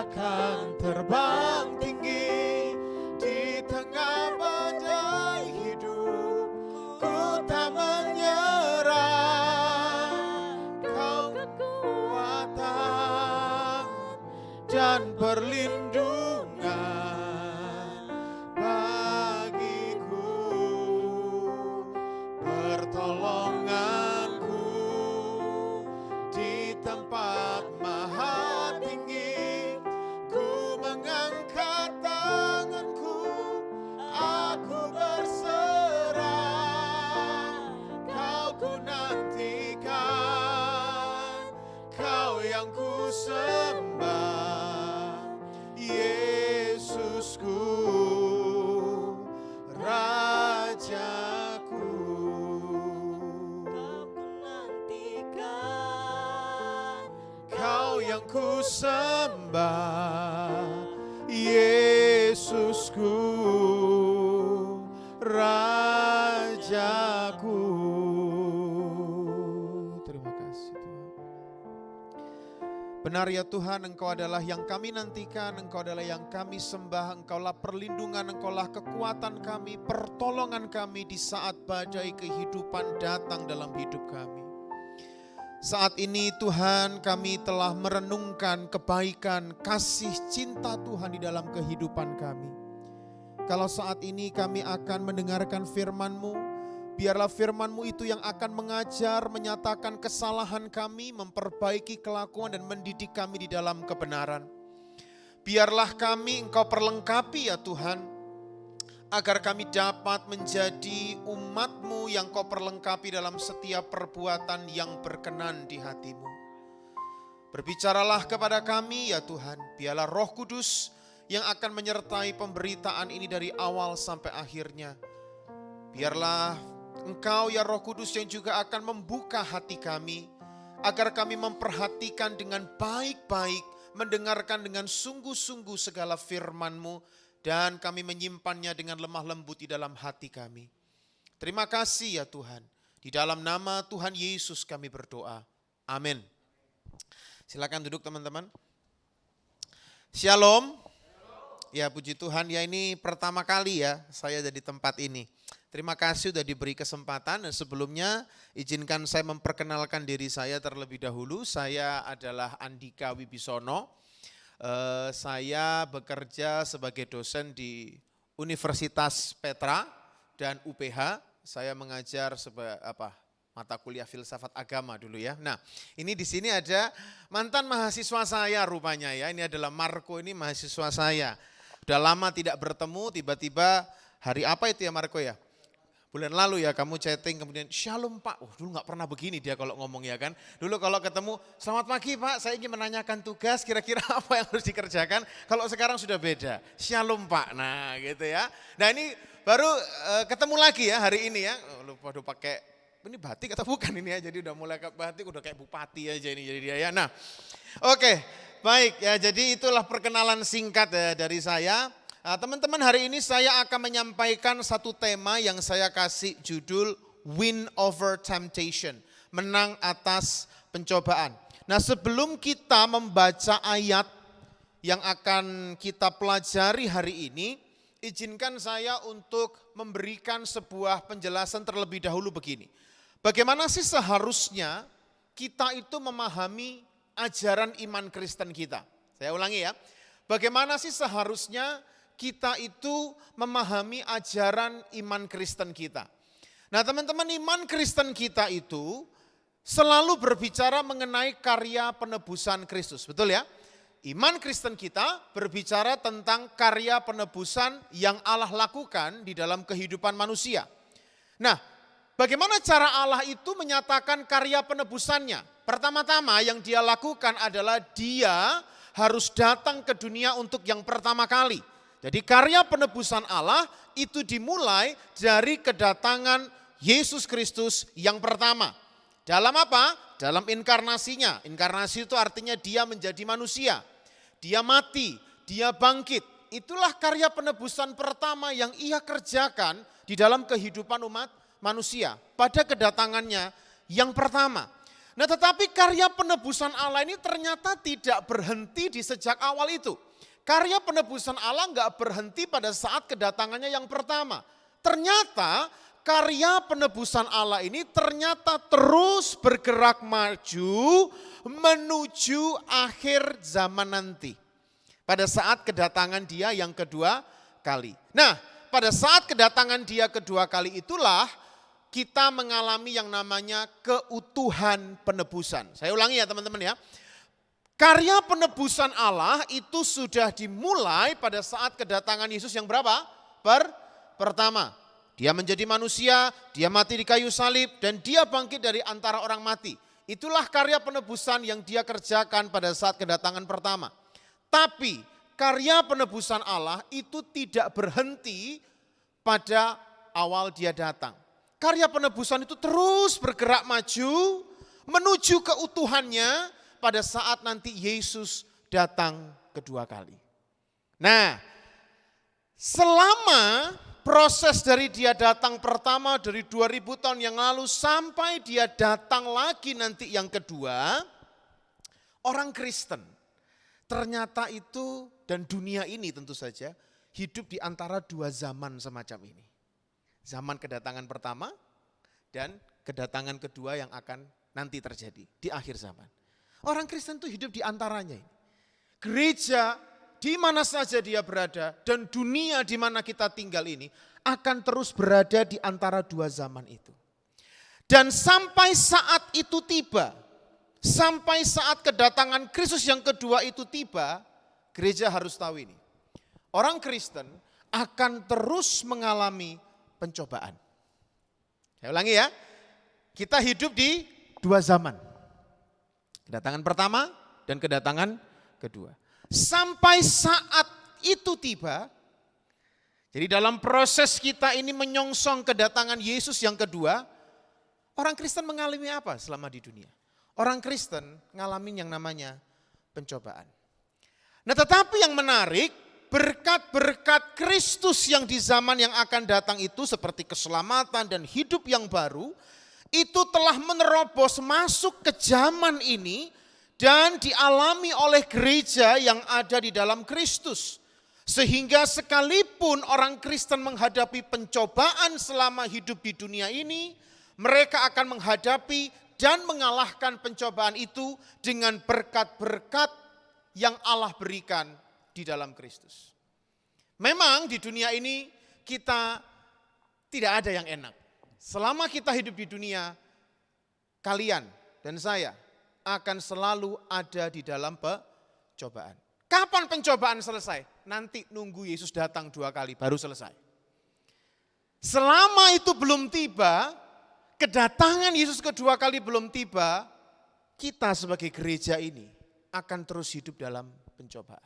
akan terbang tinggi di tengah badai hidup. Ku tak menyerah, Kau kekuatan dan perlindungan bagiku, pertolonganku di tempat maha tinggi. Ku mengangkat tanganku, aku berserah. Kau ku nantikan, Kau yang ku sembah, Yesusku, Rajaku. Kau ku nantikan, Kau yang ku sembah, Yesusku, Rajaku. Terima kasih Tuhan. Benar ya Tuhan, Engkau adalah yang kami nantikan, Engkau adalah yang kami sembah, Engkaulah perlindungan, Engkaulah kekuatan kami, pertolongan kami di saat badai kehidupan datang dalam hidup kami. Saat ini Tuhan, kami telah merenungkan kebaikan, kasih, cinta Tuhan di dalam kehidupan kami. Kalau saat ini kami akan mendengarkan firman-Mu, biarlah firman-Mu itu yang akan mengajar, menyatakan kesalahan kami, memperbaiki kelakuan dan mendidik kami di dalam kebenaran. Biarlah kami Engkau perlengkapi ya Tuhan, agar kami dapat menjadi umat-Mu yang Kau perlengkapi dalam setiap perbuatan yang berkenan di hati-Mu. Berbicaralah kepada kami ya Tuhan, biarlah Roh Kudus yang akan menyertai pemberitaan ini dari awal sampai akhirnya. Biarlah Engkau ya Roh Kudus yang juga akan membuka hati kami, agar kami memperhatikan dengan baik-baik, mendengarkan dengan sungguh-sungguh segala firman-Mu, dan kami menyimpannya dengan lemah lembut di dalam hati kami. Terima kasih ya Tuhan. Di dalam nama Tuhan Yesus kami berdoa. Amin. Silakan duduk teman-teman. Shalom. Ya puji Tuhan, ya ini pertama kali ya saya ada di tempat ini. Terima kasih sudah diberi kesempatan, dan sebelumnya izinkan saya memperkenalkan diri saya terlebih dahulu. Saya adalah Andika Wibisono. Saya bekerja sebagai dosen di Universitas Petra dan UPH. Saya mengajar mata kuliah filsafat agama dulu ya. Nah, ini di sini ada mantan mahasiswa saya rupanya ya. Ini adalah Marco, ini mahasiswa saya. Udah lama tidak bertemu, tiba-tiba hari apa itu ya Marco ya? Bulan lalu ya kamu chatting, kemudian shalom Pak. Dulu gak pernah begini dia kalau ngomong ya kan. Dulu kalau ketemu, selamat pagi Pak, saya ingin menanyakan tugas, kira-kira apa yang harus dikerjakan. Kalau sekarang sudah beda, shalom Pak. Nah gitu ya. Nah ini baru ketemu lagi ya hari ini ya. Lupa udah pakai, ini batik atau bukan ini ya. Jadi udah mulai ke batik, udah kayak bupati aja ini jadi dia ya. Nah oke, baik ya, jadi itulah perkenalan singkat dari saya. Nah, teman-teman, hari ini saya akan menyampaikan satu tema yang saya kasih judul Win Over Temptation, menang atas pencobaan. Nah, sebelum kita membaca ayat yang akan kita pelajari hari ini, izinkan saya untuk memberikan sebuah penjelasan terlebih dahulu begini. Bagaimana sih seharusnya kita itu memahami ajaran iman Kristen kita? Saya ulangi ya, bagaimana sih seharusnya kita itu memahami ajaran iman Kristen kita. Nah teman-teman, iman Kristen kita itu selalu berbicara mengenai karya penebusan Kristus, betul ya? Iman Kristen kita berbicara tentang karya penebusan yang Allah lakukan di dalam kehidupan manusia. Nah, bagaimana cara Allah itu menyatakan karya penebusannya? Pertama-tama yang dia lakukan adalah dia harus datang ke dunia untuk yang pertama kali. Jadi karya penebusan Allah itu dimulai dari kedatangan Yesus Kristus yang pertama. Dalam apa? Dalam inkarnasinya. Inkarnasi itu artinya dia menjadi manusia. Dia mati, dia bangkit. Itulah karya penebusan pertama yang ia kerjakan di dalam kehidupan umat manusia pada kedatangannya yang pertama. Nah tetapi karya penebusan Allah ini ternyata tidak berhenti di sejak awal itu. Karya penebusan Allah nggak berhenti pada saat kedatangannya yang pertama. Ternyata karya penebusan Allah ini ternyata terus bergerak maju menuju akhir zaman nanti. Pada saat kedatangan dia yang kedua kali. Nah pada saat kedatangan dia kedua kali itulah kita mengalami yang namanya keutuhan penebusan. Saya ulangi ya teman-teman ya. Karya penebusan Allah itu sudah dimulai pada saat kedatangan Yesus yang berapa? Pertama. Dia menjadi manusia, dia mati di kayu salib, dan dia bangkit dari antara orang mati. Itulah karya penebusan yang dia kerjakan pada saat kedatangan pertama. Tapi karya penebusan Allah itu tidak berhenti pada awal dia datang. Karya penebusan itu terus bergerak maju menuju keutuhannya pada saat nanti Yesus datang kedua kali. Nah, selama proses dari dia datang pertama dari 2000 tahun yang lalu sampai dia datang lagi nanti yang kedua, orang Kristen ternyata itu dan dunia ini tentu saja hidup di antara dua zaman semacam ini. Zaman kedatangan pertama dan kedatangan kedua yang akan nanti terjadi di akhir zaman. Orang Kristen itu hidup di antaranya ini. Gereja di mana saja dia berada dan dunia di mana kita tinggal ini akan terus berada di antara dua zaman itu. Dan sampai saat itu tiba, sampai saat kedatangan Kristus yang kedua itu tiba, gereja harus tahu ini. Orang Kristen akan terus mengalami pencobaan. Saya ulangi ya, kita hidup di dua zaman. Kedatangan pertama dan kedatangan kedua. Sampai saat itu tiba, jadi dalam proses kita ini menyongsong kedatangan Yesus yang kedua, orang Kristen mengalami apa selama di dunia? Orang Kristen ngalamin yang namanya pencobaan. Nah tetapi yang menarik, berkat-berkat Kristus yang di zaman yang akan datang itu seperti keselamatan dan hidup yang baru, itu telah menerobos masuk ke zaman ini dan dialami oleh gereja yang ada di dalam Kristus. Sehingga sekalipun orang Kristen menghadapi pencobaan selama hidup di dunia ini, mereka akan menghadapi dan mengalahkan pencobaan itu dengan berkat-berkat yang Allah berikan di dalam Kristus. Memang di dunia ini kita tidak ada yang enak. Selama kita hidup di dunia, kalian dan saya akan selalu ada di dalam pencobaan. Kapan pencobaan selesai? Nanti nunggu Yesus datang 2 kali baru selesai. Selama itu belum tiba, kedatangan Yesus kedua kali belum tiba, kita sebagai gereja ini akan terus hidup dalam pencobaan.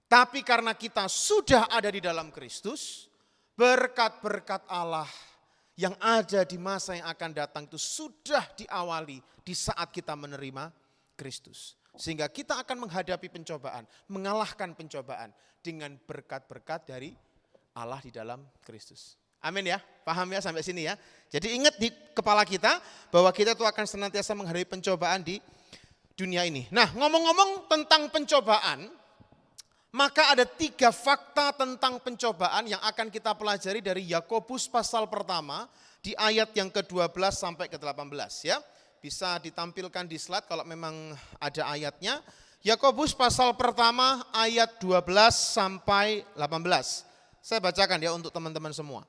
Tapi karena kita sudah ada di dalam Kristus, berkat-berkat Allah yang ada di masa yang akan datang itu sudah diawali di saat kita menerima Kristus. Sehingga kita akan menghadapi pencobaan, mengalahkan pencobaan dengan berkat-berkat dari Allah di dalam Kristus. Amin ya, paham ya sampai sini ya. Jadi ingat di kepala kita bahwa kita itu akan senantiasa menghadapi pencobaan di dunia ini. Nah ngomong-ngomong tentang pencobaan, maka ada 3 fakta tentang pencobaan yang akan kita pelajari dari Yakobus pasal pertama di ayat yang ke-12 sampai ke-18 ya. Bisa ditampilkan di slide kalau memang ada ayatnya. Yakobus pasal pertama ayat 12 sampai 18. Saya bacakan ya untuk teman-teman semua.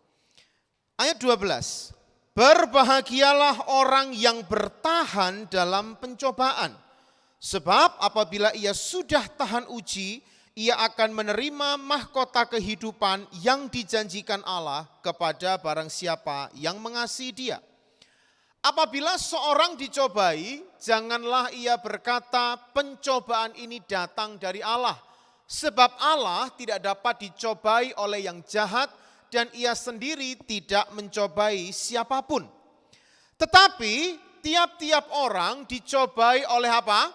Ayat 12. Berbahagialah orang yang bertahan dalam pencobaan. Sebab apabila ia sudah tahan uji, ia akan menerima mahkota kehidupan yang dijanjikan Allah kepada barang siapa yang mengasihi dia. Apabila seorang dicobai, janganlah ia berkata pencobaan ini datang dari Allah. Sebab Allah tidak dapat dicobai oleh yang jahat dan ia sendiri tidak mencobai siapapun. Tetapi tiap-tiap orang dicobai oleh apa?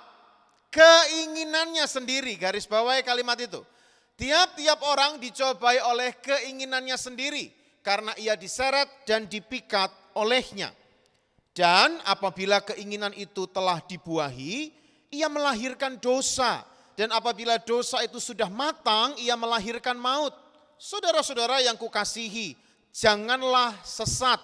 Keinginannya sendiri, garis bawahi kalimat itu. Tiap-tiap orang dicobai oleh keinginannya sendiri karena ia diseret dan dipikat olehnya. Dan apabila keinginan itu telah dibuahi, ia melahirkan dosa. Dan apabila dosa itu sudah matang, ia melahirkan maut. Saudara-saudara yang kukasihi, janganlah sesat.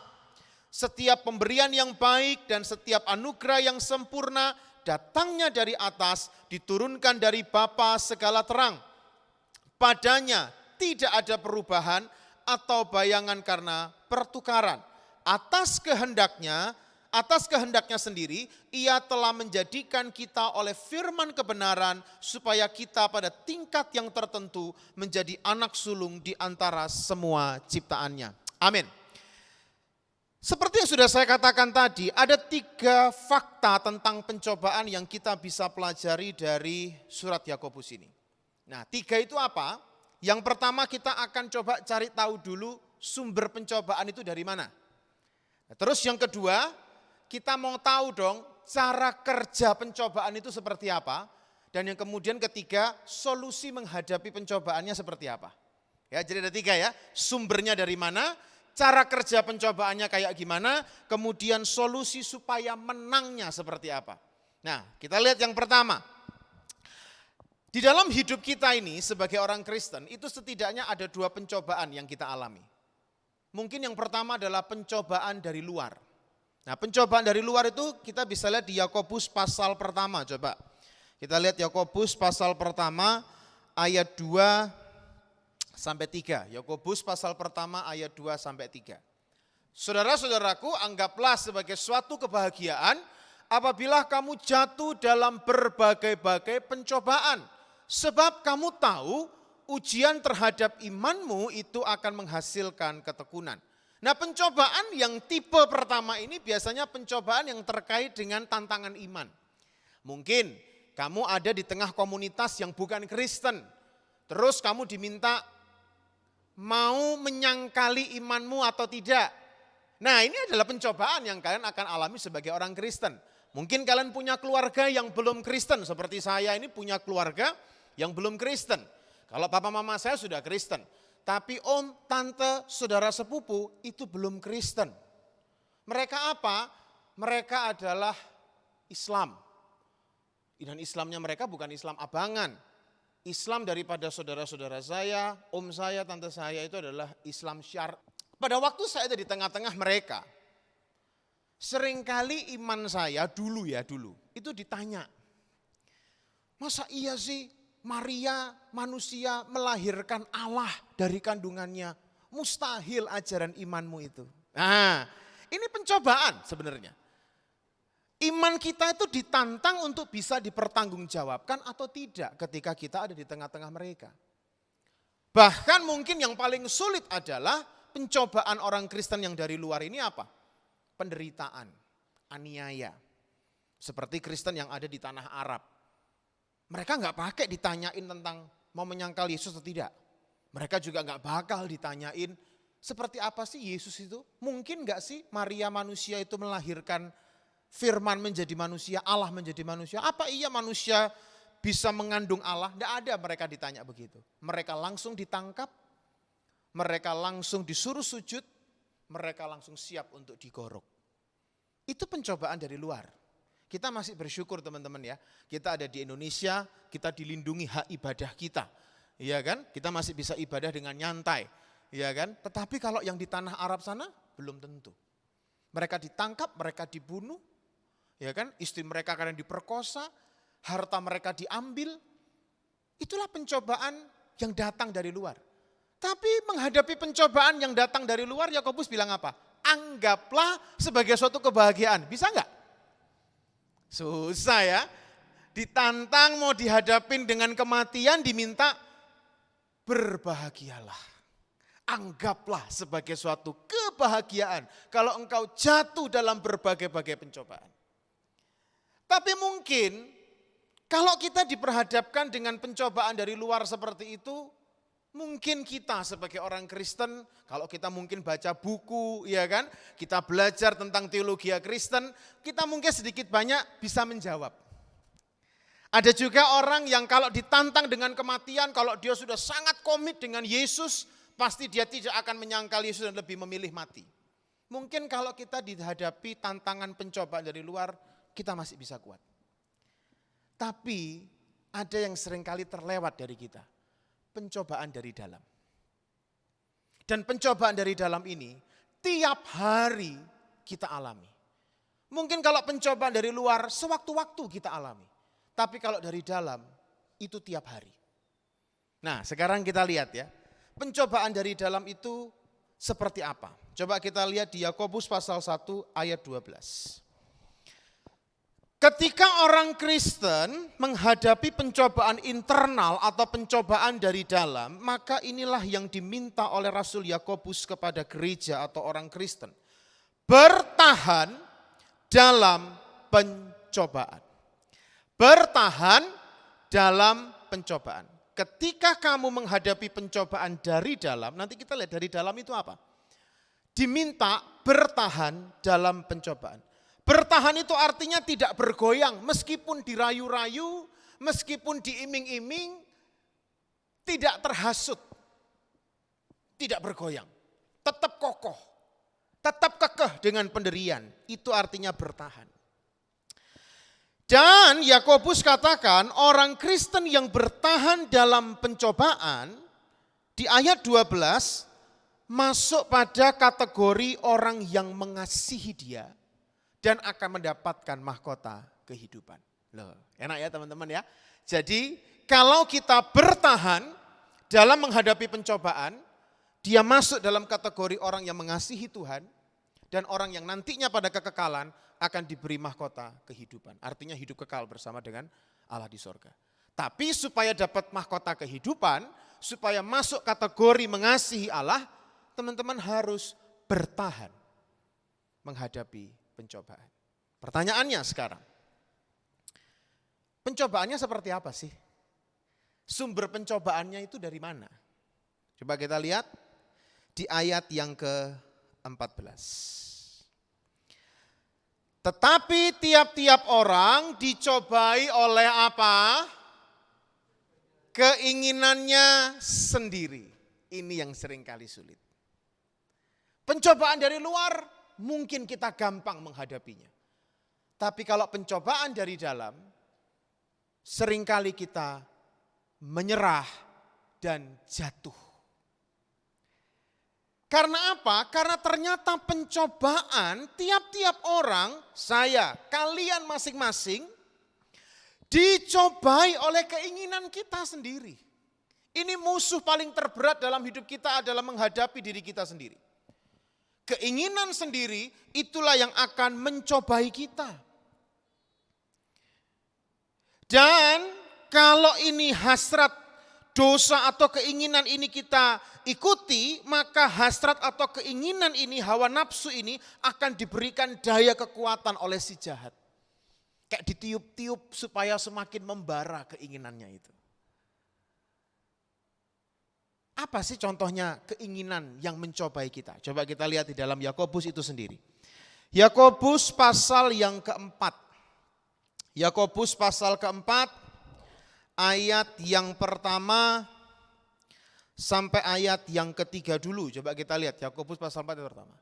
Setiap pemberian yang baik dan setiap anugerah yang sempurna datangnya dari atas, diturunkan dari Bapa segala terang. Padanya tidak ada perubahan atau bayangan karena pertukaran. Atas kehendaknya sendiri, ia telah menjadikan kita oleh firman kebenaran supaya kita pada tingkat yang tertentu menjadi anak sulung di antara semua ciptaannya. Amin. Seperti yang sudah saya katakan tadi, ada 3 fakta tentang pencobaan yang kita bisa pelajari dari surat Yakobus ini. Nah, 3 itu apa? Yang pertama kita akan coba cari tahu dulu sumber pencobaan itu dari mana. Nah, terus yang kedua, kita mau tahu dong cara kerja pencobaan itu seperti apa. Dan yang kemudian ketiga, solusi menghadapi pencobaannya seperti apa. Ya, jadi ada 3 ya, sumbernya dari mana, cara kerja pencobaannya kayak gimana, kemudian solusi supaya menangnya seperti apa. Nah, kita lihat yang pertama. Di dalam hidup kita ini sebagai orang Kristen, itu setidaknya ada 2 pencobaan yang kita alami. Mungkin yang pertama adalah pencobaan dari luar. Nah, pencobaan dari luar itu kita bisa lihat di Yakobus pasal pertama, coba. Kita lihat Yakobus pasal pertama ayat 2 sampai 3. Yakobus pasal pertama ayat 2 sampai 3. Saudara-saudaraku, anggaplah sebagai suatu kebahagiaan apabila kamu jatuh dalam berbagai-bagai pencobaan. Sebab kamu tahu ujian terhadap imanmu itu akan menghasilkan ketekunan. Nah, pencobaan yang tipe pertama ini biasanya pencobaan yang terkait dengan tantangan iman. Mungkin kamu ada di tengah komunitas yang bukan Kristen. Terus kamu diminta mau menyangkali imanmu atau tidak. Nah, ini adalah pencobaan yang kalian akan alami sebagai orang Kristen. Mungkin kalian punya keluarga yang belum Kristen, seperti saya ini punya keluarga yang belum Kristen. Kalau papa mama saya sudah Kristen, tapi om, tante, saudara sepupu itu belum Kristen. Mereka apa? Mereka adalah Islam. Dan Islamnya mereka bukan Islam abangan. Islam daripada saudara-saudara saya, om saya, tante saya itu adalah Islam syar. Pada waktu saya ada di tengah-tengah mereka, seringkali iman saya dulu itu ditanya, masa iya sih Maria manusia melahirkan Allah dari kandungannya? Mustahil ajaran imanmu itu. Nah, ini pencobaan sebenarnya. Iman kita itu ditantang untuk bisa dipertanggungjawabkan atau tidak ketika kita ada di tengah-tengah mereka. Bahkan mungkin yang paling sulit adalah pencobaan orang Kristen yang dari luar ini apa? Penderitaan, aniaya. Seperti Kristen yang ada di tanah Arab. Mereka nggak pakai ditanyain tentang mau menyangkal Yesus atau tidak. Mereka juga nggak bakal ditanyain seperti apa sih Yesus itu. Mungkin nggak sih Maria manusia itu melahirkan Firman menjadi manusia, Allah menjadi manusia. Apa iya manusia bisa mengandung Allah? Tidak ada mereka ditanya begitu. Mereka langsung ditangkap, mereka langsung disuruh sujud, mereka langsung siap untuk digorok. Itu pencobaan dari luar. Kita masih bersyukur teman-teman ya. Kita ada di Indonesia, kita dilindungi hak ibadah kita. Iya kan? Kita masih bisa ibadah dengan nyantai. Iya kan? Tetapi kalau yang di tanah Arab sana belum tentu. Mereka ditangkap, mereka dibunuh. Ya kan, istri mereka kadang diperkosa, harta mereka diambil. Itulah pencobaan yang datang dari luar. Tapi menghadapi pencobaan yang datang dari luar, Yakobus bilang apa? Anggaplah sebagai suatu kebahagiaan. Bisa enggak? Susah ya. Ditantang mau dihadapin dengan kematian, diminta berbahagialah. Anggaplah sebagai suatu kebahagiaan kalau engkau jatuh dalam berbagai-bagai pencobaan. Tapi mungkin kalau kita diperhadapkan dengan pencobaan dari luar seperti itu, mungkin kita sebagai orang Kristen, kalau kita mungkin baca buku, ya kan, kita belajar tentang teologi Kristen, kita mungkin sedikit banyak bisa menjawab. Ada juga orang yang kalau ditantang dengan kematian, kalau dia sudah sangat komit dengan Yesus, pasti dia tidak akan menyangkal Yesus dan lebih memilih mati. Mungkin kalau kita dihadapi tantangan pencobaan dari luar, kita masih bisa kuat. Tapi ada yang seringkali terlewat dari kita, pencobaan dari dalam. Dan pencobaan dari dalam ini tiap hari kita alami. Mungkin kalau pencobaan dari luar sewaktu-waktu kita alami. Tapi kalau dari dalam itu tiap hari. Nah sekarang kita lihat ya, pencobaan dari dalam itu seperti apa? Coba kita lihat di Yakobus pasal 1 ayat 12. Ketika orang Kristen menghadapi pencobaan internal atau pencobaan dari dalam, maka inilah yang diminta oleh Rasul Yakobus kepada gereja atau orang Kristen. Bertahan dalam pencobaan. Bertahan dalam pencobaan. Ketika kamu menghadapi pencobaan dari dalam, nanti kita lihat dari dalam itu apa? Diminta bertahan dalam pencobaan. Bertahan itu artinya tidak bergoyang, meskipun dirayu-rayu, meskipun diiming-iming, tidak terhasut, tidak bergoyang, tetap kokoh, tetap kekeh dengan pendirian, itu artinya bertahan. Dan Yakobus katakan orang Kristen yang bertahan dalam pencobaan, di ayat 12, masuk pada kategori orang yang mengasihi dia, dan akan mendapatkan mahkota kehidupan. Loh, enak ya teman-teman ya. Jadi kalau kita bertahan dalam menghadapi pencobaan, dia masuk dalam kategori orang yang mengasihi Tuhan dan orang yang nantinya pada kekekalan akan diberi mahkota kehidupan. Artinya hidup kekal bersama dengan Allah di sorga. Tapi supaya dapat mahkota kehidupan, supaya masuk kategori mengasihi Allah, teman-teman harus bertahan menghadapi pencobaan. Pertanyaannya sekarang, pencobaannya seperti apa sih? Sumber pencobaannya itu dari mana? Coba kita lihat di ayat yang ke-14. Tetapi tiap-tiap orang dicobai oleh apa? Keinginannya sendiri. Ini yang seringkali sulit. Pencobaan dari luar mungkin kita gampang menghadapinya. Tapi kalau pencobaan dari dalam, seringkali kita menyerah dan jatuh. Karena apa? Karena ternyata pencobaan tiap-tiap orang, saya, kalian masing-masing, dicobai oleh keinginan kita sendiri. Ini musuh paling terberat dalam hidup kita adalah menghadapi diri kita sendiri. Keinginan sendiri itulah yang akan mencobai kita. Dan kalau ini hasrat dosa atau keinginan ini kita ikuti, maka hasrat atau keinginan ini, hawa nafsu ini akan diberikan daya kekuatan oleh si jahat. Kayak ditiup-tiup supaya semakin membara keinginannya itu. Apa sih contohnya keinginan yang mencobai kita? Coba kita lihat di dalam Yakobus itu sendiri. Yakobus pasal yang keempat. Yakobus pasal keempat, ayat yang pertama sampai ayat yang ketiga dulu. Coba kita lihat Yakobus pasal 4 yang pertama.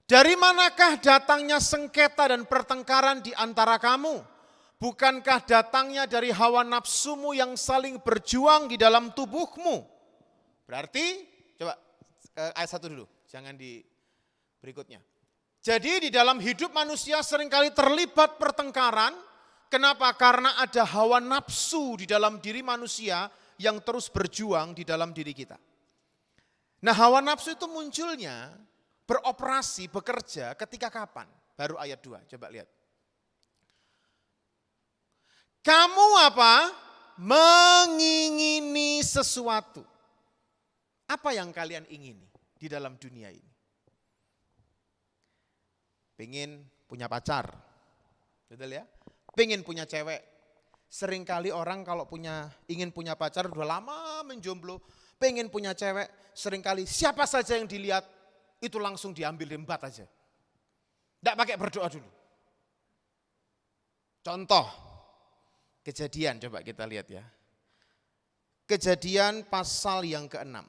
Dari manakah datangnya sengketa dan pertengkaran di antara kamu? Bukankah datangnya dari hawa nafsumu yang saling berjuang di dalam tubuhmu? Berarti, coba ayat 1 dulu, jangan di berikutnya. Jadi di dalam hidup manusia seringkali terlibat pertengkaran. Kenapa? Karena ada hawa nafsu di dalam diri manusia yang terus berjuang di dalam diri kita. Nah hawa nafsu itu munculnya, beroperasi, bekerja ketika kapan? Baru ayat 2, coba lihat. Kamu apa? Mengingini sesuatu. Apa yang kalian ingini di dalam dunia ini? Pengen punya pacar, betul ya? Pengen punya cewek. Seringkali orang kalau ingin punya pacar udah lama menjomblo, pengen punya cewek, seringkali siapa saja yang dilihat itu langsung diambil rembat aja. Tidak pakai berdoa dulu. Contoh, Kejadian coba kita lihat ya. Kejadian pasal yang ke-6.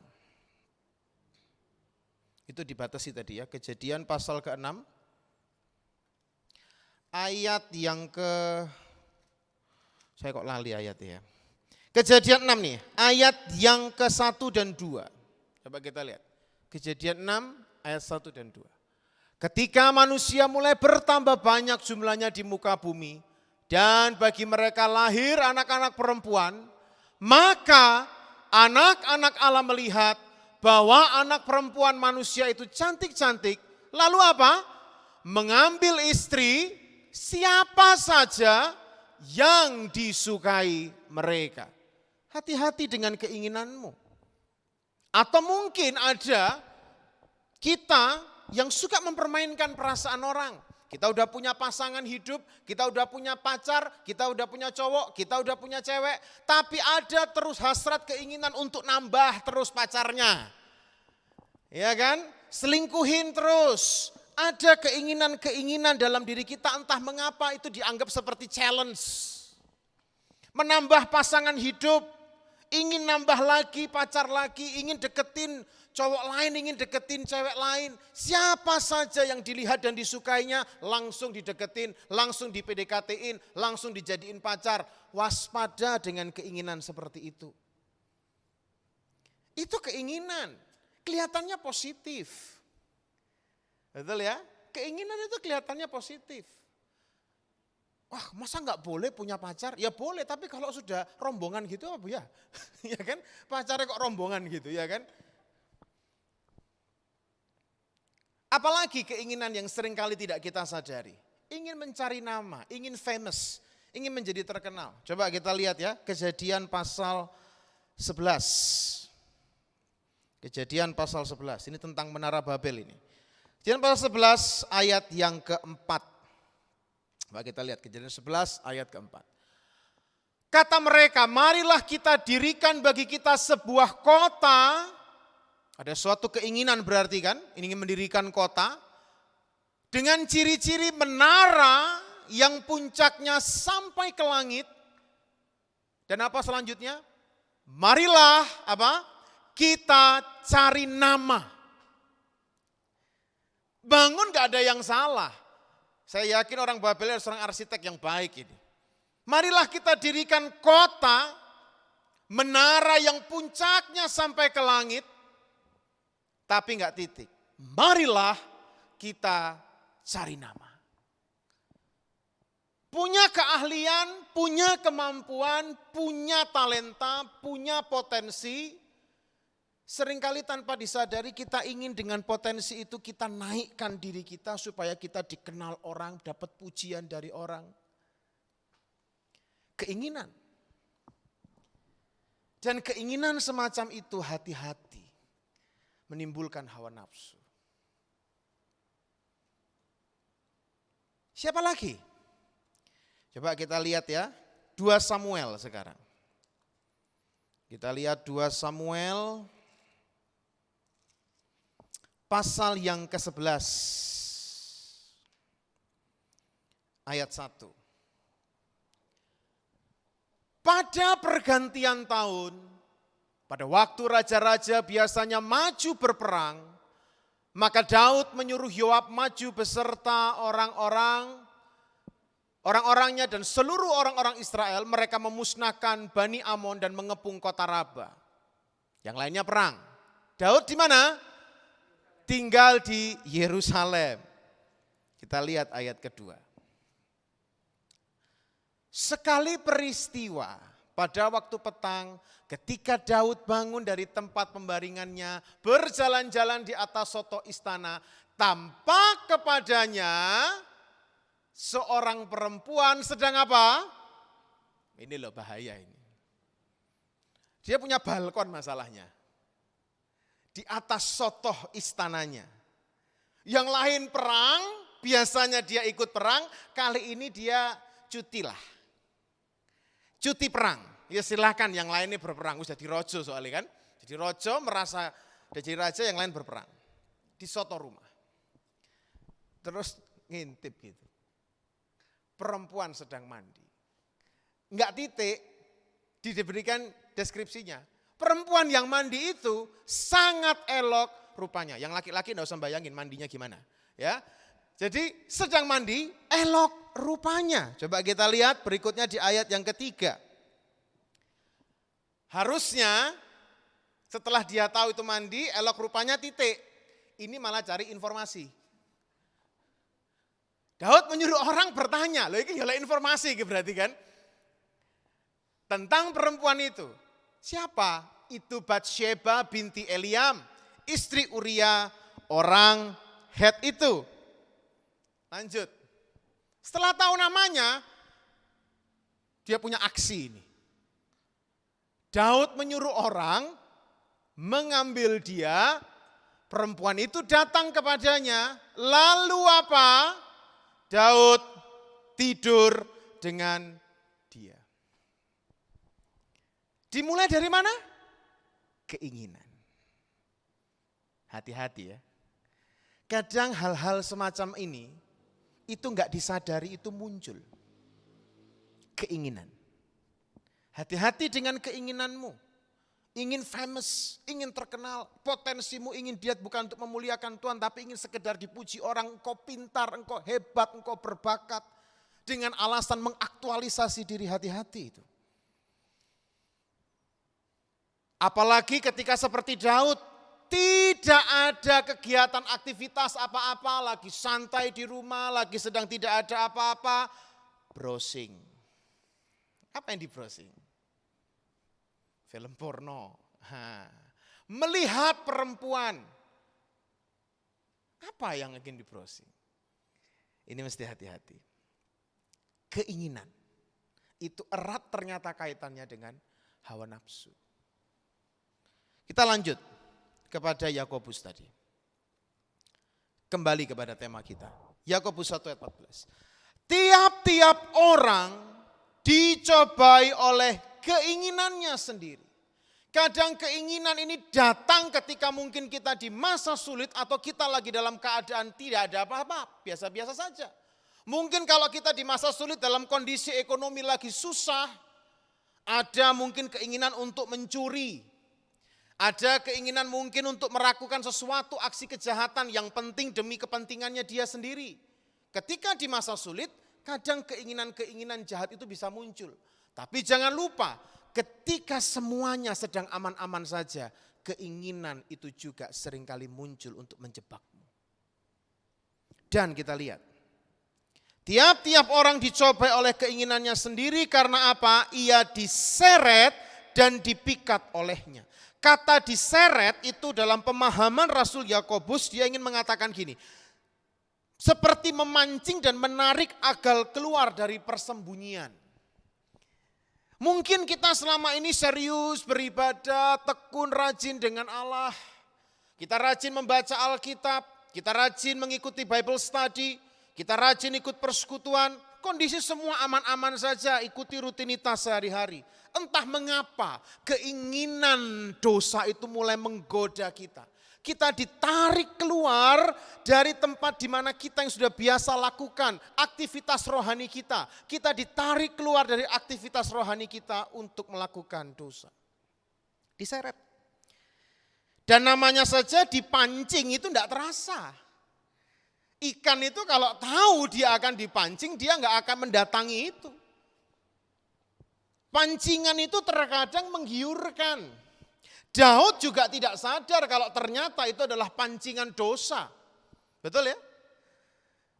Itu dibatasi tadi ya, Kejadian pasal ke-6. Ayat yang saya kok lali ayatnya ya. Kejadian 6 nih, ayat yang ke-1 dan 2. Coba kita lihat. Kejadian 6 ayat 1 dan 2. Ketika manusia mulai bertambah banyak jumlahnya di muka bumi, dan bagi mereka lahir anak-anak perempuan, maka anak-anak Allah melihat bahwa anak perempuan manusia itu cantik-cantik. Lalu apa? Mengambil istri siapa saja yang disukai mereka. Hati-hati dengan keinginanmu. Atau mungkin ada kita yang suka mempermainkan perasaan orang. Kita udah punya pasangan hidup, kita udah punya pacar, kita udah punya cowok, kita udah punya cewek. Tapi ada terus hasrat keinginan untuk nambah terus pacarnya. Ya kan? Selingkuhin terus. Ada keinginan-keinginan dalam diri kita, entah mengapa itu dianggap seperti challenge. Menambah pasangan hidup, ingin nambah lagi pacar lagi, ingin deketin cowok lain, ingin deketin cewek lain. Siapa saja yang dilihat dan disukainya langsung dideketin, langsung di PDKT-in, langsung dijadiin pacar. Waspada dengan keinginan seperti itu. Itu keinginan, kelihatannya positif. Betul ya? Keinginan itu kelihatannya positif. Wah, masa nggak boleh punya pacar? Ya boleh, tapi kalau sudah rombongan gitu apa ya? Ya kan? Pacarnya kok rombongan gitu ya kan? Apalagi keinginan yang seringkali tidak kita sadari. Ingin mencari nama, ingin famous, ingin menjadi terkenal. Coba kita lihat ya, Kejadian pasal 11. Kejadian pasal 11, ini tentang Menara Babel ini. Kejadian pasal 11 ayat yang keempat. Coba kita lihat Kejadian 11 ayat keempat. Kata mereka, marilah kita dirikan bagi kita sebuah kota. Ada suatu keinginan berarti kan, ingin mendirikan kota. Dengan ciri-ciri menara yang puncaknya sampai ke langit. Dan apa selanjutnya? Marilah apa? Kita cari nama. Bangun gak ada yang salah. Saya yakin orang Babel adalah seorang arsitek yang baik ini. Marilah kita dirikan kota, menara yang puncaknya sampai ke langit. Tapi enggak titik. Marilah kita cari nama. Punya keahlian, punya kemampuan, punya talenta, punya potensi. Seringkali tanpa disadari kita ingin dengan potensi itu kita naikkan diri kita supaya kita dikenal orang, dapat pujian dari orang. Keinginan. Dan keinginan semacam itu hati-hati. Menimbulkan hawa nafsu. Siapa lagi? Coba kita lihat ya, 2 Samuel sekarang. Kita lihat 2 Samuel pasal yang ke-11 ayat 1. Pada pergantian tahun, pada waktu raja-raja biasanya maju berperang, maka Daud menyuruh Yoab maju beserta orang-orangnya dan seluruh orang-orang Israel. Mereka memusnahkan Bani Amon dan mengepung kota Raba. Yang lainnya perang. Daud di mana? Tinggal di Yerusalem. Kita lihat ayat kedua. Sekali peristiwa pada waktu petang, ketika Daud bangun dari tempat pembaringannya, berjalan-jalan di atas soto istana, tampak kepadanya seorang perempuan sedang apa? Ini loh bahaya ini. Dia punya balkon masalahnya. Di atas sotoh istananya. Yang lain perang, biasanya dia ikut perang, kali ini dia cuti lah. Cuti perang, ya silahkan yang lainnya berperang. Udah jadi rojo soalnya kan. Jadi rojo merasa udah jadi raja, yang lain berperang. Di soto rumah. Terus ngintip gitu. Perempuan sedang mandi. Enggak titik, diberikan deskripsinya. Perempuan yang mandi itu sangat elok, rupanya. Yang laki-laki enggak usah bayangin mandinya gimana, ya. Jadi sedang mandi, elok rupanya. Coba kita lihat berikutnya di ayat yang ketiga. Harusnya setelah dia tahu itu mandi, elok rupanya titik. Ini malah cari informasi. Daud menyuruh orang bertanya, loh ini adalah informasi berarti kan. Tentang perempuan itu. Siapa? Itu Batsyeba binti Eliam, istri Uria, orang Het itu. Lanjut. Setelah tahu namanya, dia punya aksi ini. Daud menyuruh orang mengambil dia, perempuan itu datang kepadanya, lalu apa? Daud tidur dengan dia. Dimulai dari mana? Keinginan. Hati-hati ya. Kadang hal-hal semacam ini, itu enggak disadari itu muncul. Keinginan. Hati-hati dengan keinginanmu. Ingin famous, ingin terkenal, potensimu ingin diet bukan untuk memuliakan Tuhan, tapi ingin sekedar dipuji orang, engkau pintar, engkau hebat, engkau berbakat. Dengan alasan mengaktualisasi diri, hati-hati itu. Apalagi ketika seperti Daud, tidak ada kegiatan aktivitas apa-apa, lagi santai di rumah, lagi sedang tidak ada apa-apa, browsing. Apa yang di browsing? Film porno. Melihat perempuan. Apa yang ingin di browsing? Ini mesti hati-hati. Keinginan. Itu erat ternyata kaitannya dengan hawa nafsu. Kita lanjut kepada Yakobus tadi. Kembali kepada tema kita. Yakobus 1 ayat 14. Tiap-tiap orang dicobai oleh keinginannya sendiri. Kadang keinginan ini datang ketika mungkin kita di masa sulit atau kita lagi dalam keadaan tidak ada apa-apa, biasa-biasa saja. Mungkin kalau kita di masa sulit dalam kondisi ekonomi lagi susah, ada mungkin keinginan untuk mencuri. Ada keinginan mungkin untuk melakukan sesuatu aksi kejahatan yang penting demi kepentingannya dia sendiri. Ketika di masa sulit, kadang keinginan-keinginan jahat itu bisa muncul. Tapi jangan lupa, ketika semuanya sedang aman-aman saja, keinginan itu juga seringkali muncul untuk menjebakmu. Dan kita lihat, tiap-tiap orang dicobai oleh keinginannya sendiri karena apa? Ia diseret dan dipikat olehnya. Kata diseret itu dalam pemahaman Rasul Yakobus, dia ingin mengatakan gini, seperti memancing dan menarik agar keluar dari persembunyian. Mungkin kita selama ini serius beribadah, tekun, rajin dengan Allah. Kita rajin membaca Alkitab, kita rajin mengikuti Bible study, kita rajin ikut persekutuan. Kondisi semua aman-aman saja, ikuti rutinitas sehari-hari. Entah mengapa keinginan dosa itu mulai menggoda kita. Kita ditarik keluar dari tempat di mana kita yang sudah biasa lakukan aktivitas rohani kita. Kita ditarik keluar dari aktivitas rohani kita untuk melakukan dosa. Diseret. Dan namanya saja dipancing itu tidak terasa. Ikan itu kalau tahu dia akan dipancing, dia nggak akan mendatangi itu. Pancingan itu terkadang menggiurkan. Daud juga tidak sadar kalau ternyata itu adalah pancingan dosa. Betul ya?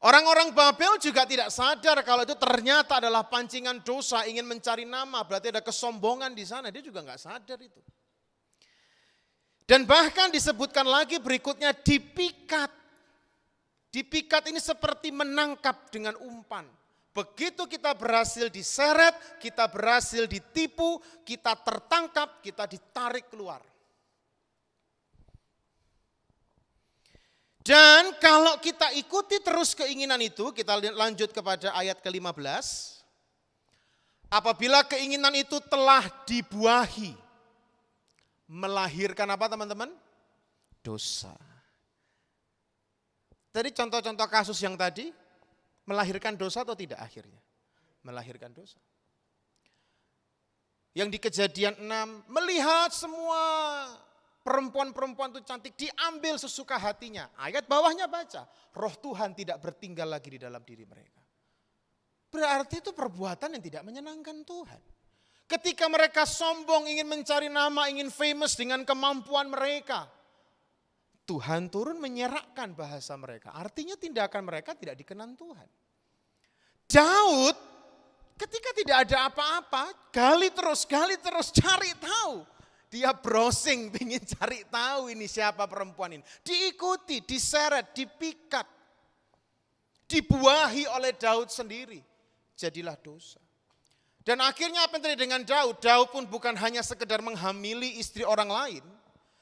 Orang-orang Babel juga tidak sadar kalau itu ternyata adalah pancingan dosa, ingin mencari nama, berarti ada kesombongan di sana. Dia juga nggak sadar itu. Dan bahkan disebutkan lagi berikutnya dipikat. Dipikat ini seperti menangkap dengan umpan. Begitu kita berhasil diseret, kita berhasil ditipu, kita tertangkap, kita ditarik keluar. Dan kalau kita ikuti terus keinginan itu, kita lanjut kepada ayat ke-15. Apabila keinginan itu telah dibuahi, melahirkan apa teman-teman? Dosa. Tadi contoh-contoh kasus yang tadi, melahirkan dosa atau tidak akhirnya? Melahirkan dosa. Yang di Kejadian 6, melihat semua perempuan-perempuan itu cantik, diambil sesuka hatinya. Ayat bawahnya baca, roh Tuhan tidak bertinggal lagi di dalam diri mereka. Berarti itu perbuatan yang tidak menyenangkan Tuhan. Ketika mereka sombong, ingin mencari nama, ingin famous dengan kemampuan mereka, Tuhan turun menyerakkan bahasa mereka. Artinya tindakan mereka tidak dikenan Tuhan. Daud ketika tidak ada apa-apa, gali terus, cari tahu. Dia browsing, ingin cari tahu ini siapa perempuan ini. Diikuti, diseret, dipikat, dibuahi oleh Daud sendiri. Jadilah dosa. Dan akhirnya apa yang terjadi dengan Daud? Daud pun bukan hanya sekedar menghamili istri orang lain,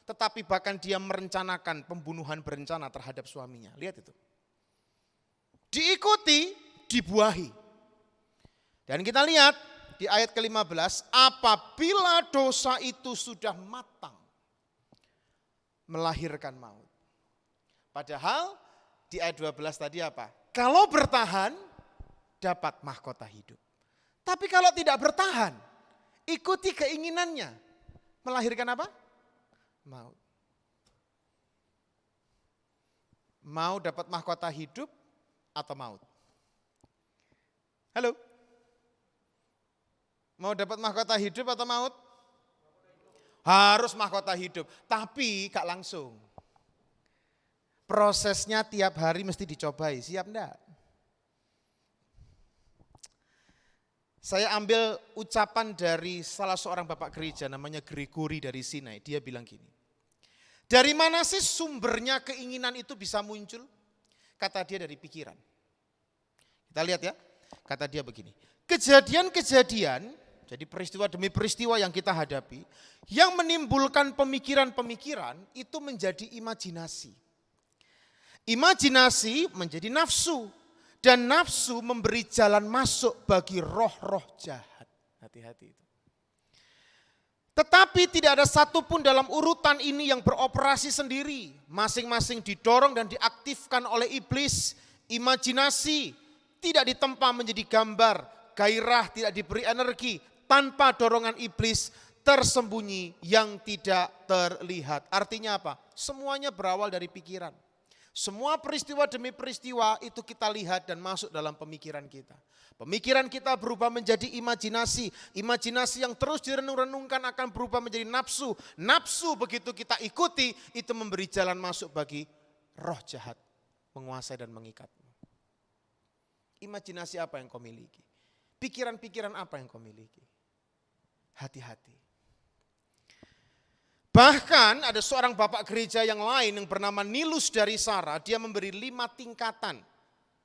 tetapi bahkan dia merencanakan pembunuhan berencana terhadap suaminya. Lihat itu. Diikuti, dibuahi. Dan kita lihat di ayat ke-15, apabila dosa itu sudah matang, melahirkan maut. Padahal di ayat 12 tadi apa? Kalau bertahan, dapat mahkota hidup. Tapi kalau tidak bertahan, ikuti keinginannya, melahirkan apa? Maut. Mau dapat mahkota hidup atau maut? Halo? Mau dapat mahkota hidup atau maut? Harus mahkota hidup, tapi gak langsung. Prosesnya tiap hari mesti dicobai, siap enggak? Saya ambil ucapan dari salah seorang bapak gereja namanya Gregory dari Sinai. Dia bilang gini, dari mana sih sumbernya keinginan itu bisa muncul? Kata dia dari pikiran. Kita lihat ya, kata dia begini, kejadian-kejadian, jadi peristiwa demi peristiwa yang kita hadapi, yang menimbulkan pemikiran-pemikiran itu menjadi imajinasi. Imajinasi menjadi nafsu. Dan nafsu memberi jalan masuk bagi roh-roh jahat. Hati-hati itu. Tetapi tidak ada satupun dalam urutan ini yang beroperasi sendiri. Masing-masing didorong dan diaktifkan oleh iblis. Imajinasi tidak ditempa menjadi gambar. Gairah tidak diberi energi. Tanpa dorongan iblis tersembunyi yang tidak terlihat. Artinya apa? Semuanya berawal dari pikiran. Semua peristiwa demi peristiwa itu kita lihat dan masuk dalam pemikiran kita. Pemikiran kita berubah menjadi imajinasi. Imajinasi yang terus direnung-renungkan akan berubah menjadi nafsu. Nafsu begitu kita ikuti itu memberi jalan masuk bagi roh jahat. Menguasai dan mengikatmu. Imajinasi apa yang kau miliki? Pikiran-pikiran apa yang kau miliki? Hati-hati. Bahkan ada seorang bapak gereja yang lain yang bernama Nilus dari Sara, dia memberi 5 tingkatan.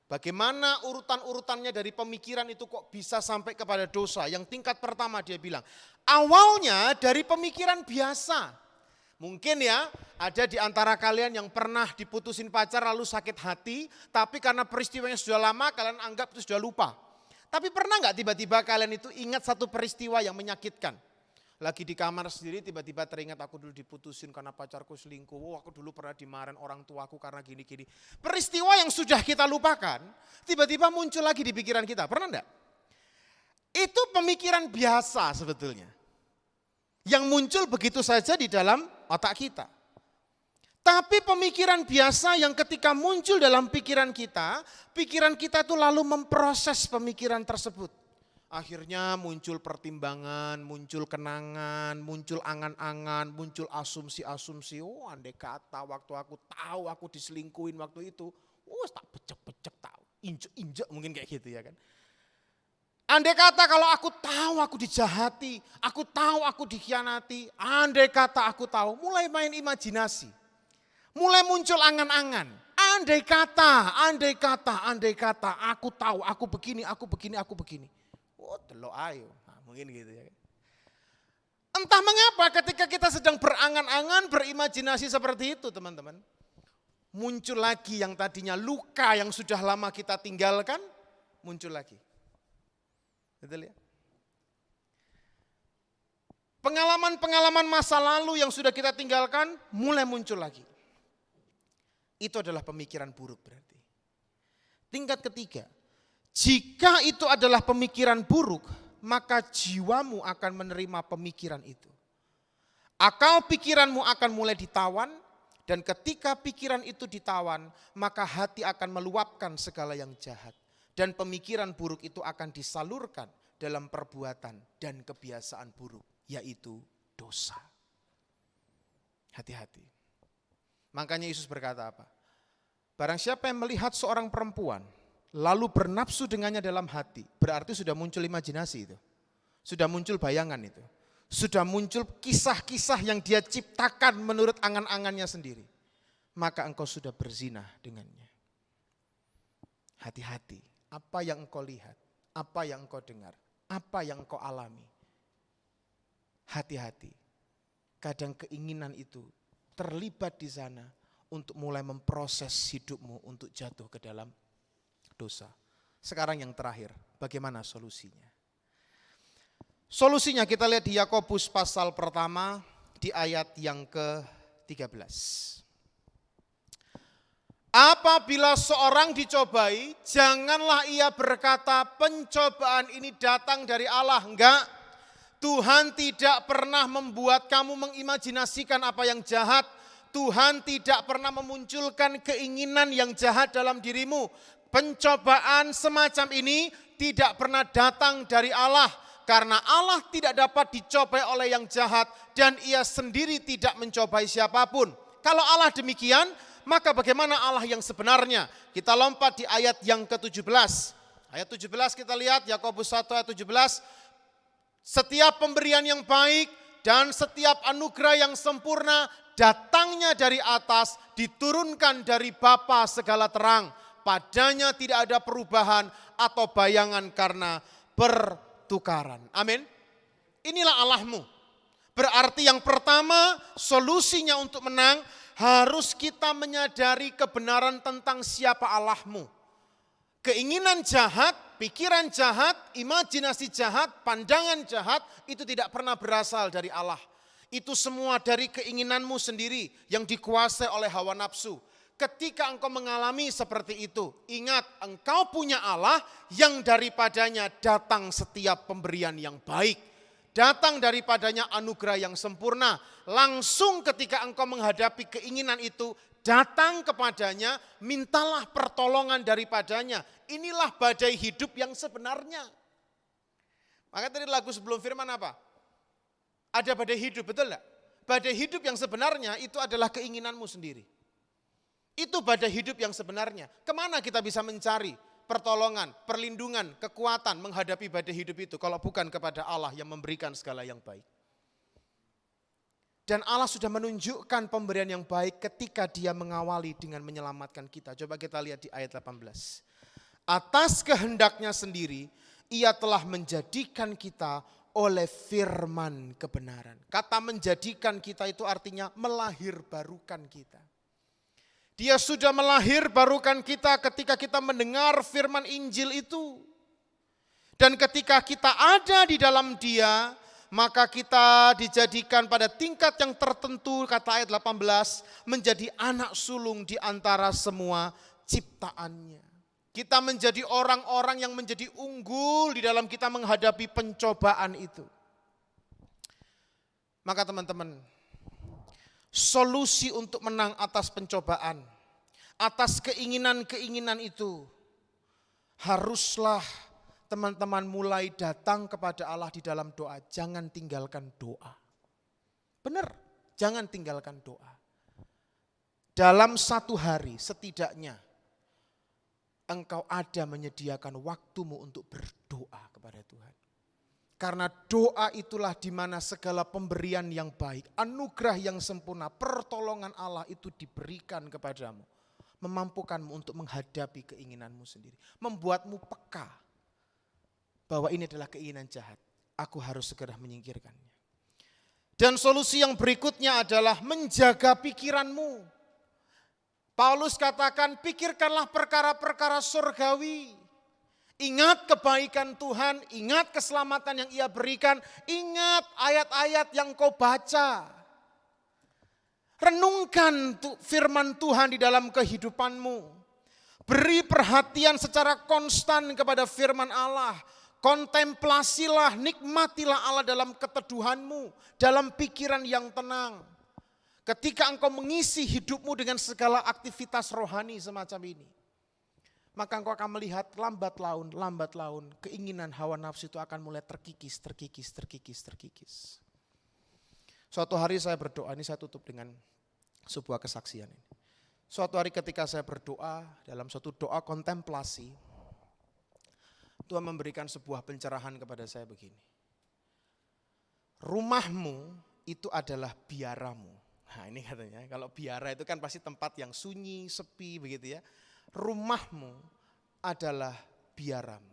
Bagaimana urutan-urutannya dari pemikiran itu kok bisa sampai kepada dosa. Yang tingkat pertama dia bilang, awalnya dari pemikiran biasa. Mungkin ya ada di antara kalian yang pernah diputusin pacar lalu sakit hati, tapi karena peristiwanya sudah lama kalian anggap itu sudah lupa. Tapi pernah nggak tiba-tiba kalian itu ingat satu peristiwa yang menyakitkan? Lagi di kamar sendiri tiba-tiba teringat aku dulu diputusin karena pacarku selingkuh. Oh, aku dulu pernah dimarahin orang tuaku karena gini-gini. Peristiwa yang sudah kita lupakan tiba-tiba muncul lagi di pikiran kita. Pernah enggak? Itu pemikiran biasa sebetulnya. Yang muncul begitu saja di dalam otak kita. Tapi pemikiran biasa yang ketika muncul dalam pikiran kita itu lalu memproses pemikiran tersebut. Akhirnya muncul pertimbangan, muncul kenangan, muncul angan-angan, muncul asumsi-asumsi. Oh, andai kata waktu aku tahu aku diselingkuhin waktu itu, tak pecek-pecek tahu, injek-injek mungkin kayak gitu ya kan. Andai kata kalau aku tahu aku dijahati, aku tahu aku dikhianati, andai kata aku tahu, mulai main imajinasi. Mulai muncul angan-angan. Andai kata, aku tahu, aku begini. Oh, delok ayo. Nah, mungkin gitu ya. Entah mengapa ketika kita sedang berangan-angan, berimajinasi seperti itu teman-teman. Muncul lagi yang tadinya luka yang sudah lama kita tinggalkan, muncul lagi. Betul ya? Pengalaman-pengalaman masa lalu yang sudah kita tinggalkan, mulai muncul lagi. Itu adalah pemikiran buruk berarti. Tingkat ketiga. Jika itu adalah pemikiran buruk, maka jiwamu akan menerima pemikiran itu. Akal pikiranmu akan mulai ditawan, dan ketika pikiran itu ditawan, maka hati akan meluapkan segala yang jahat. Dan pemikiran buruk itu akan disalurkan dalam perbuatan dan kebiasaan buruk, yaitu dosa. Hati-hati. Makanya Yesus berkata apa? Barang siapa yang melihat seorang perempuan, lalu bernafsu dengannya dalam hati, berarti sudah muncul imajinasi itu. Sudah muncul bayangan itu. Sudah muncul kisah-kisah yang dia ciptakan menurut angan-angannya sendiri. Maka engkau sudah berzina dengannya. Hati-hati, apa yang engkau lihat, apa yang engkau dengar, apa yang engkau alami. Hati-hati, kadang keinginan itu terlibat di sana untuk mulai memproses hidupmu untuk jatuh ke dalam dosa. Sekarang yang terakhir, bagaimana solusinya? Solusinya kita lihat di Yakobus pasal pertama di ayat yang ke-13. Apabila seorang dicobai, janganlah ia berkata pencobaan ini datang dari Allah. Enggak, Tuhan tidak pernah membuat kamu mengimajinasikan apa yang jahat. Tuhan tidak pernah memunculkan keinginan yang jahat dalam dirimu. Pencobaan semacam ini tidak pernah datang dari Allah. Karena Allah tidak dapat dicobai oleh yang jahat dan ia sendiri tidak mencobai siapapun. Kalau Allah demikian, maka bagaimana Allah yang sebenarnya? Kita lompat di ayat yang ke-17. Ayat 17 kita lihat, Yakobus 1 ayat 17. Setiap pemberian yang baik dan setiap anugerah yang sempurna datangnya dari atas, diturunkan dari Bapa segala terang. Padanya tidak ada perubahan atau bayangan karena pertukaran. Amin. Inilah Allahmu. Berarti yang pertama, solusinya untuk menang harus kita menyadari kebenaran tentang siapa Allahmu. Keinginan jahat, pikiran jahat, imajinasi jahat, pandangan jahat itu tidak pernah berasal dari Allah. Itu semua dari keinginanmu sendiri yang dikuasai oleh hawa nafsu. Ketika engkau mengalami seperti itu, ingat engkau punya Allah yang daripadanya datang setiap pemberian yang baik. Datang daripadanya anugerah yang sempurna. Langsung ketika engkau menghadapi keinginan itu, datang kepadanya, mintalah pertolongan daripadanya. Inilah badai hidup yang sebenarnya. Maka tadi lagu sebelum firman apa? Ada badai hidup, betul enggak? Badai hidup yang sebenarnya itu adalah keinginanmu sendiri. Itu badai hidup yang sebenarnya. Kemana kita bisa mencari pertolongan, perlindungan, kekuatan menghadapi badai hidup itu kalau bukan kepada Allah yang memberikan segala yang baik. Dan Allah sudah menunjukkan pemberian yang baik ketika dia mengawali dengan menyelamatkan kita. Coba kita lihat di ayat 18. Atas kehendaknya sendiri, ia telah menjadikan kita oleh firman kebenaran. Kata menjadikan kita itu artinya melahirbarukan kita. Dia sudah melahirbarukan kita ketika kita mendengar firman Injil itu. Dan ketika kita ada di dalam dia, maka kita dijadikan pada tingkat yang tertentu, kata ayat 18, menjadi anak sulung di antara semua ciptaannya. Kita menjadi orang-orang yang menjadi unggul di dalam kita menghadapi pencobaan itu. Maka teman-teman, solusi untuk menang atas pencobaan, atas keinginan-keinginan itu, haruslah teman-teman mulai datang kepada Allah di dalam doa. Jangan tinggalkan doa. Benar, jangan tinggalkan doa. Dalam satu hari setidaknya, engkau ada menyediakan waktumu untuk berdoa kepada Tuhan. Karena doa itulah di mana segala pemberian yang baik, anugerah yang sempurna, pertolongan Allah itu diberikan kepadamu. Memampukanmu untuk menghadapi keinginanmu sendiri. Membuatmu peka bahwa ini adalah keinginan jahat. Aku harus segera menyingkirkannya. Dan solusi yang berikutnya adalah menjaga pikiranmu. Paulus katakan, pikirkanlah perkara-perkara surgawi. Ingat kebaikan Tuhan, ingat keselamatan yang ia berikan, ingat ayat-ayat yang kau baca. Renungkan firman Tuhan di dalam kehidupanmu. Beri perhatian secara konstan kepada firman Allah. Kontemplasilah, nikmatilah Allah dalam keteduhanmu, dalam pikiran yang tenang. Ketika engkau mengisi hidupmu dengan segala aktivitas rohani semacam ini, maka engkau akan melihat lambat laun, keinginan hawa nafsu itu akan mulai terkikis. Suatu hari saya berdoa, ini saya tutup dengan sebuah kesaksian ini. Suatu hari ketika saya berdoa dalam suatu doa kontemplasi, Tuhan memberikan sebuah pencerahan kepada saya begini. Rumahmu itu adalah biaramu. Nah ini katanya, kalau biara itu kan pasti tempat yang sunyi, sepi begitu ya. Rumahmu adalah biaramu.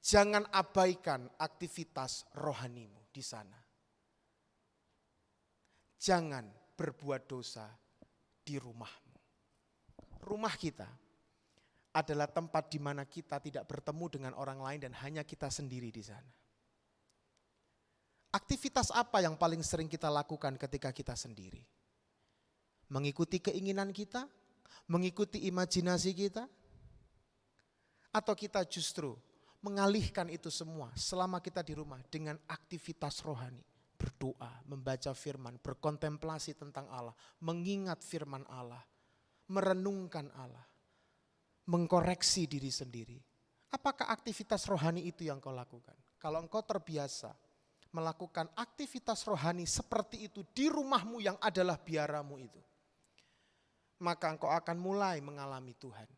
Jangan abaikan aktivitas rohanimu di sana. Jangan berbuat dosa di rumahmu. Rumah kita adalah tempat di mana kita tidak bertemu dengan orang lain dan hanya kita sendiri di sana. Aktivitas apa yang paling sering kita lakukan ketika kita sendiri? Mengikuti keinginan kita? Mengikuti imajinasi kita? Atau kita justru mengalihkan itu semua selama kita di rumah dengan aktivitas rohani? Berdoa, membaca firman, berkontemplasi tentang Allah, mengingat firman Allah, merenungkan Allah, mengkoreksi diri sendiri. Apakah aktivitas rohani itu yang kau lakukan? Kalau engkau terbiasa melakukan aktivitas rohani seperti itu di rumahmu yang adalah biaramu itu, maka engkau akan mulai mengalami Tuhan.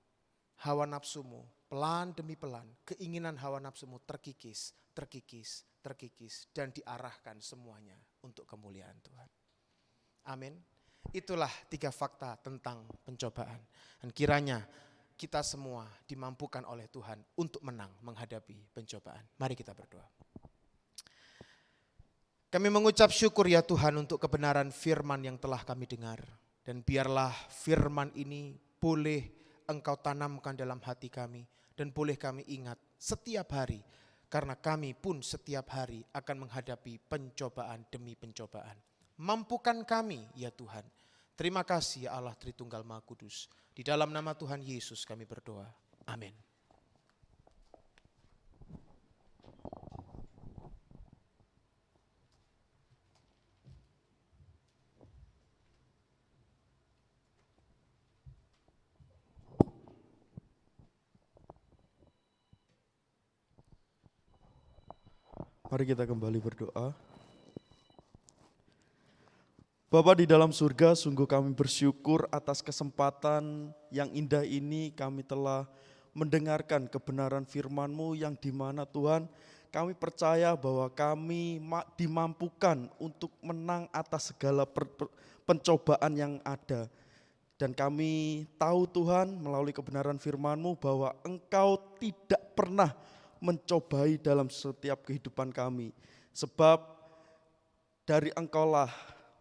Hawa nafsumu pelan demi pelan, keinginan hawa nafsumu terkikis, dan diarahkan semuanya untuk kemuliaan Tuhan. Amin. Itulah 3 fakta tentang pencobaan. Dan kiranya kita semua dimampukan oleh Tuhan untuk menang menghadapi pencobaan. Mari kita berdoa. Kami mengucap syukur ya Tuhan untuk kebenaran firman yang telah kami dengar. Dan biarlah firman ini boleh Engkau tanamkan dalam hati kami. Dan boleh kami ingat setiap hari. Karena kami pun setiap hari akan menghadapi pencobaan demi pencobaan. Mampukan kami ya Tuhan. Terima kasih ya Allah Tritunggal Maha Kudus. Di dalam nama Tuhan Yesus kami berdoa. Amin. Mari kita kembali berdoa. Bapa di dalam surga, sungguh kami bersyukur atas kesempatan yang indah ini kami telah mendengarkan kebenaran firman-Mu yang dimana Tuhan kami percaya bahwa kami dimampukan untuk menang atas segala pencobaan yang ada. Dan kami tahu Tuhan melalui kebenaran firman-Mu bahwa Engkau tidak pernah mencobai dalam setiap kehidupan kami. Sebab dari Engkaulah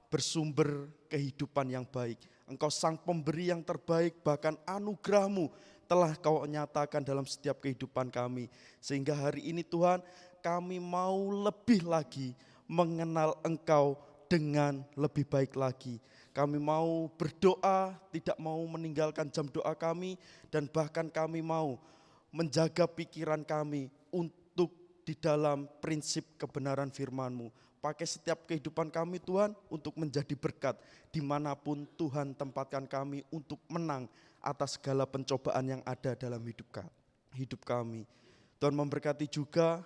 bersumber kehidupan yang baik. Engkau sang pemberi yang terbaik, bahkan anugerah-Mu telah Kau nyatakan dalam setiap kehidupan kami. Sehingga hari ini Tuhan, kami mau lebih lagi mengenal Engkau dengan lebih baik lagi. Kami mau berdoa, tidak mau meninggalkan jam doa kami, dan bahkan kami mau menjaga pikiran kami untuk di dalam prinsip kebenaran firman-Mu. Pakai setiap kehidupan kami Tuhan untuk menjadi berkat dimanapun Tuhan tempatkan kami untuk menang atas segala pencobaan yang ada dalam hidup kami. Tuhan memberkati juga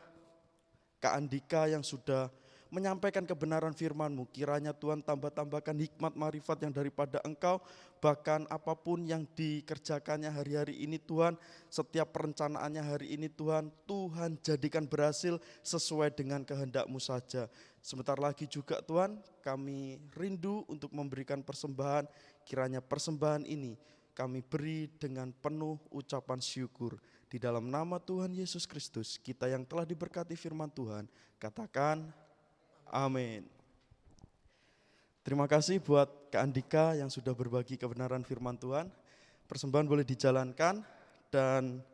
Kak Andika yang sudah menyampaikan kebenaran firman-Mu. Kiranya Tuhan tambahkan hikmat marifat yang daripada Engkau, bahkan apapun yang dikerjakannya hari-hari ini Tuhan, setiap perencanaannya hari ini Tuhan jadikan berhasil sesuai dengan kehendak-Mu saja. Sebentar lagi juga Tuhan, kami rindu untuk memberikan persembahan, kiranya persembahan ini kami beri dengan penuh ucapan syukur. Di dalam nama Tuhan Yesus Kristus, kita yang telah diberkati firman Tuhan, katakan amin. Terima kasih buat Kak Andika yang sudah berbagi kebenaran firman Tuhan. Persembahan boleh dijalankan dan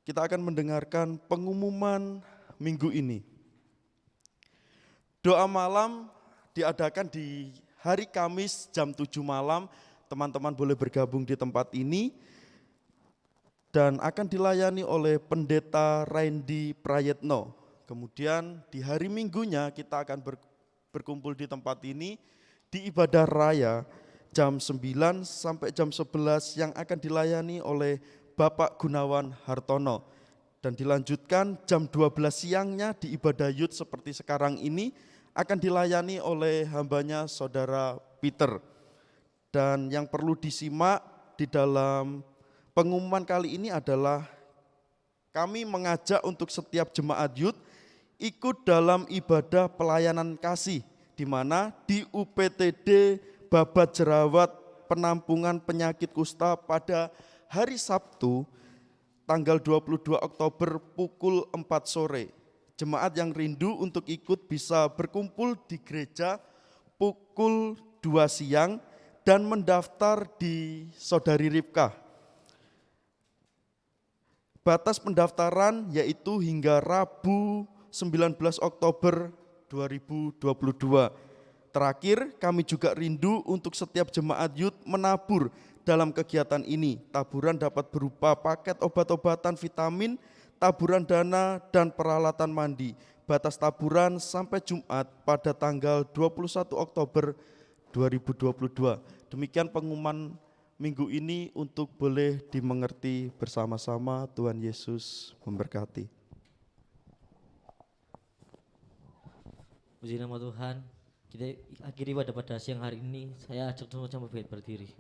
kita akan mendengarkan pengumuman minggu ini. Doa malam diadakan di hari Kamis jam 7 malam. Teman-teman boleh bergabung di tempat ini. dan akan dilayani oleh Pendeta Randy Prayetno. Kemudian di hari Minggunya kita akan berkumpul di tempat ini di ibadah raya jam 9 sampai jam 11 yang akan dilayani oleh Bapak Gunawan Hartono. Dan dilanjutkan jam 12 siangnya di ibadah youth seperti sekarang ini akan dilayani oleh hambanya Saudara Peter. Dan yang perlu disimak di dalam pengumuman kali ini adalah kami mengajak untuk setiap jemaat youth ikut dalam ibadah pelayanan kasih, di mana di UPTD Babat Jerawat Penampungan Penyakit Kusta pada hari Sabtu tanggal 22 Oktober pukul 4 sore. Jemaat yang rindu untuk ikut bisa berkumpul di gereja pukul 2 siang dan mendaftar di Saudari Ripka. Batas pendaftaran yaitu hingga Rabu 19 Oktober 2022. Terakhir, kami juga rindu untuk setiap jemaat youth menabur dalam kegiatan ini. Taburan dapat berupa paket obat-obatan vitamin, taburan dana, dan peralatan mandi. Batas taburan sampai Jumat pada tanggal 21 Oktober 2022. Demikian pengumuman minggu ini untuk boleh dimengerti bersama-sama. Tuhan Yesus memberkati. Puji nama Tuhan. Kita akhiri pada siang hari ini. Saya ajak semua berdiri.